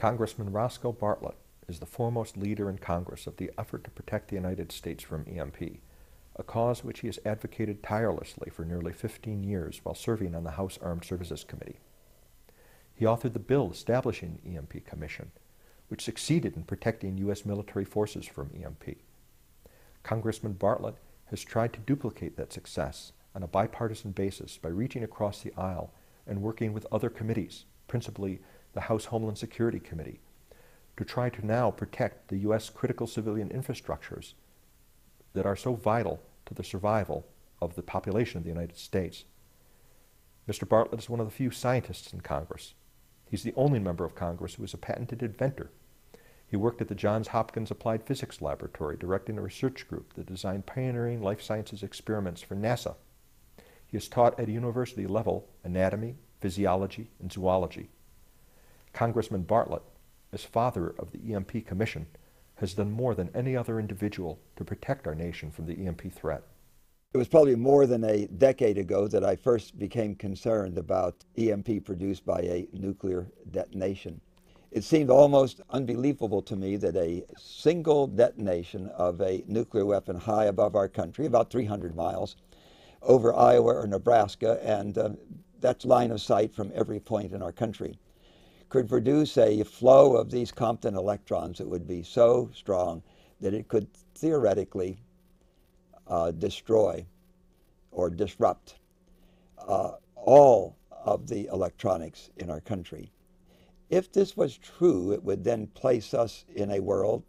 Congressman Roscoe Bartlett is the foremost leader in Congress of the effort to protect the United States from EMP, a cause which he has advocated tirelessly for nearly 15 years while serving on the House Armed Services Committee. He authored the bill establishing the EMP Commission, which succeeded in protecting U.S. military forces from EMP. Congressman Bartlett has tried to duplicate that success on a bipartisan basis by reaching across the aisle and working with other committees, principally the House Homeland Security Committee, to try to now protect the U.S. critical civilian infrastructures that are so vital to the survival of the population of the United States. Mr. Bartlett is one of the few scientists in Congress. He's the only member of Congress who is a patented inventor. He worked at the Johns Hopkins Applied Physics Laboratory, directing a research group that designed pioneering life sciences experiments for NASA. He has taught at a university level anatomy, physiology, and zoology. Congressman Bartlett, as father of the EMP Commission, has done more than any other individual to protect our nation from the EMP threat. It was probably more than a decade ago that I first became concerned about EMP produced by a nuclear detonation. It seemed almost unbelievable to me that a single detonation of a nuclear weapon high above our country, about 300 miles, over Iowa or Nebraska, and that's line of sight from every point in our country, could produce a flow of these Compton electrons that would be so strong that it could theoretically destroy or disrupt all of the electronics in our country. If this was true, it would then place us in a world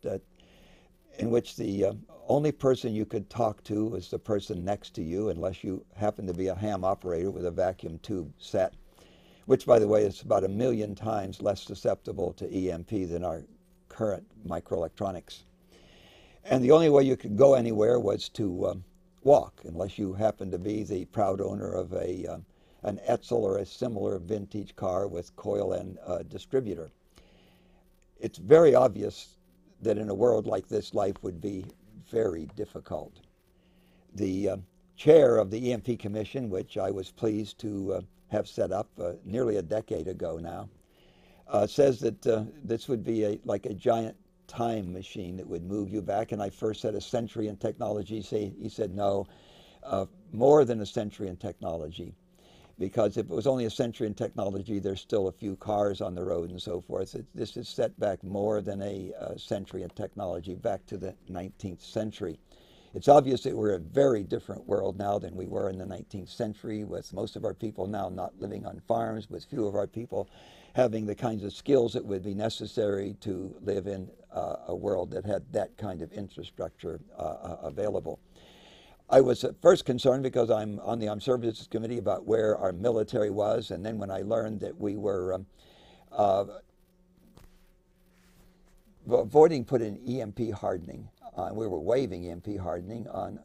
in which the only person you could talk to was the person next to you, unless you happen to be a ham operator with a vacuum tube set, which, by the way, is about 1 million times less susceptible to EMP than our current microelectronics. And the only way you could go anywhere was to walk, unless you happen to be the proud owner of an Etzel or a similar vintage car with coil and distributor. It's very obvious that in a world like this, life would be very difficult. The chair of the EMP Commission, which I was pleased to have set up nearly a decade ago now, says that this would be like a giant time machine that would move you back. And I first said a century in technology. He said no, more than a century in technology. Because if it was only a century in technology, there's still a few cars on the road and so forth. This is set back more than a century in technology, back to the 19th century. It's obvious that we're a very different world now than we were in the 19th century, with most of our people now not living on farms, with few of our people having the kinds of skills that would be necessary to live in a world that had that kind of infrastructure available. I was at first concerned because I'm on the Armed Services Committee about where our military was, and then when I learned that we were avoiding putting EMP hardening, we were waiving EMP hardening on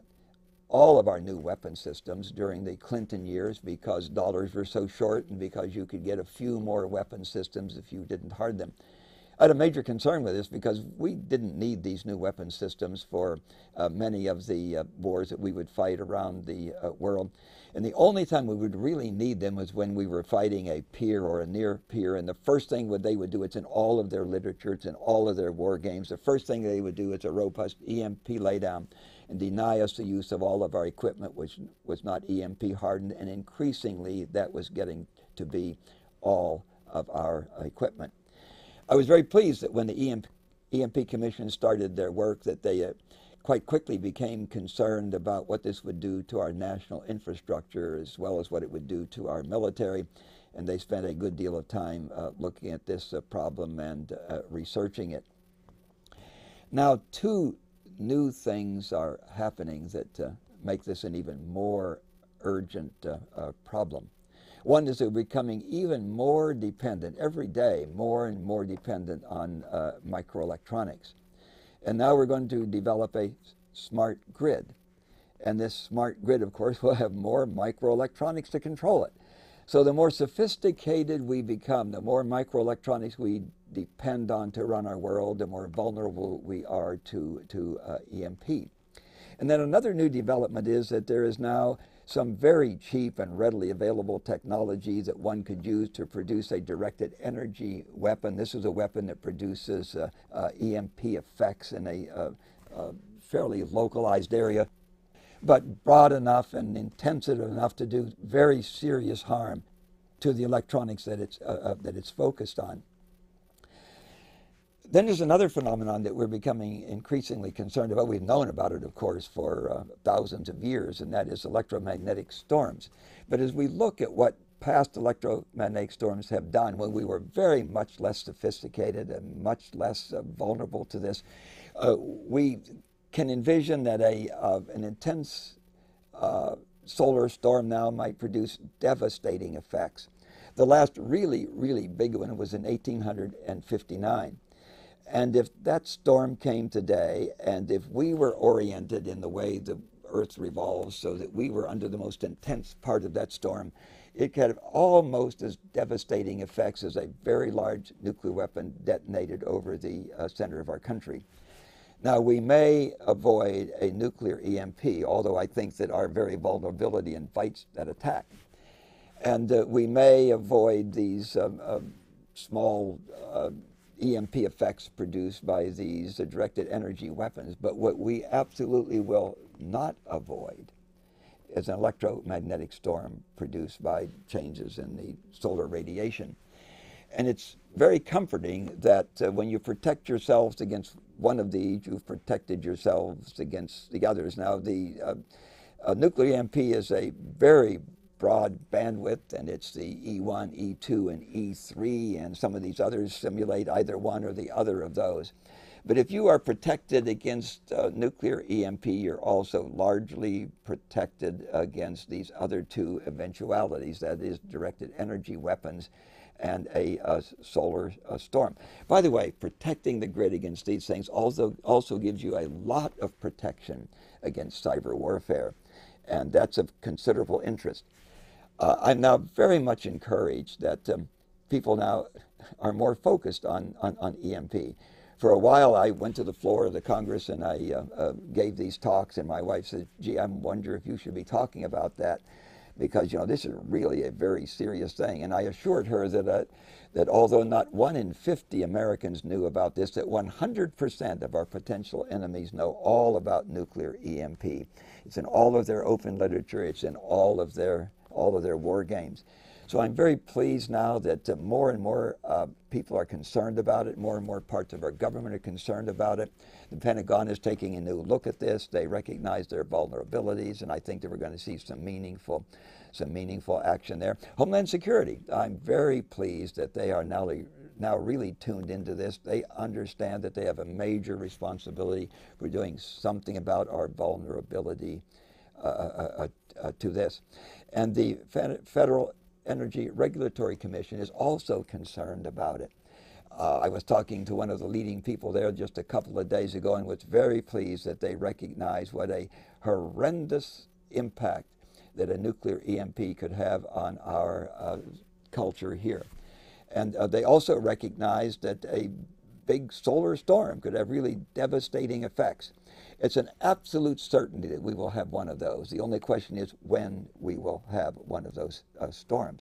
all of our new weapon systems during the Clinton years because dollars were so short and because you could get a few more weapon systems if you didn't harden them. I had a major concern with this because we didn't need these new weapon systems for many of the wars that we would fight around the world. And the only time we would really need them was when we were fighting a peer or a near peer. And the first thing they would do, it's in all of their literature, it's in all of their war games, the first thing they would do is a robust EMP laydown and deny us the use of all of our equipment, which was not EMP hardened. And increasingly, that was getting to be all of our equipment. I was very pleased that when the EMP Commission started their work that they quite quickly became concerned about what this would do to our national infrastructure as well as what it would do to our military. And they spent a good deal of time looking at this problem and researching it. Now, two new things are happening that make this an even more urgent problem. One is that we're becoming even more dependent, every day, more and more dependent on microelectronics. And now we're going to develop a smart grid. And this smart grid, of course, will have more microelectronics to control it. So the more sophisticated we become, the more microelectronics we depend on to run our world, the more vulnerable we are to EMP. And then another new development is that there is now some very cheap and readily available technology that one could use to produce a directed energy weapon. This is a weapon that produces EMP effects in a fairly localized area, but broad enough and intensive enough to do very serious harm to the electronics that it's focused on. Then there's another phenomenon that we're becoming increasingly concerned about. We've known about it, of course, for thousands of years, and that is electromagnetic storms. But as we look at what past electromagnetic storms have done, when we were very much less sophisticated and much less vulnerable to this, we can envision that an intense solar storm now might produce devastating effects. The last really, really big one was in 1859. And if that storm came today, and if we were oriented in the way the Earth revolves so that we were under the most intense part of that storm, it could have almost as devastating effects as a very large nuclear weapon detonated over the center of our country. Now, we may avoid a nuclear EMP, although I think that our very vulnerability invites that attack. And we may avoid these small EMP effects produced by these directed energy weapons. But what we absolutely will not avoid is an electromagnetic storm produced by changes in the solar radiation. And it's very comforting that when you protect yourselves against one of these, you've protected yourselves against the others. Now, the nuclear EMP is a very broad bandwidth, and it's the E1, E2, and E3, and some of these others simulate either one or the other of those. But if you are protected against nuclear EMP, you're also largely protected against these other two eventualities, that is, directed energy weapons and a solar storm. By the way, protecting the grid against these things also gives you a lot of protection against cyber warfare, and that's of considerable interest. I'm now very much encouraged that people now are more focused on EMP. For a while, I went to the floor of the Congress and I gave these talks, and my wife said, "Gee, I wonder if you should be talking about that, because this is really a very serious thing." And I assured her that although not 1 in 50 Americans knew about this, that 100% of our potential enemies know all about nuclear EMP. It's in all of their open literature. It's in all of their war games. So I'm very pleased now that more and more people are concerned about it. More and more parts of our government are concerned about it. The Pentagon is taking a new look at this. They recognize their vulnerabilities, and I think that we're going to see some meaningful action there. Homeland Security, I'm very pleased that they are now really tuned into this. They understand that they have a major responsibility for doing something about our vulnerability to this. And the Federal Energy Regulatory Commission is also concerned about it. I was talking to one of the leading people there just a couple of days ago and was very pleased that they recognize what a horrendous impact that a nuclear EMP could have on our culture here. And they also recognize that a big solar storm could have really devastating effects. It's an absolute certainty that we will have one of those. The only question is when we will have one of those storms.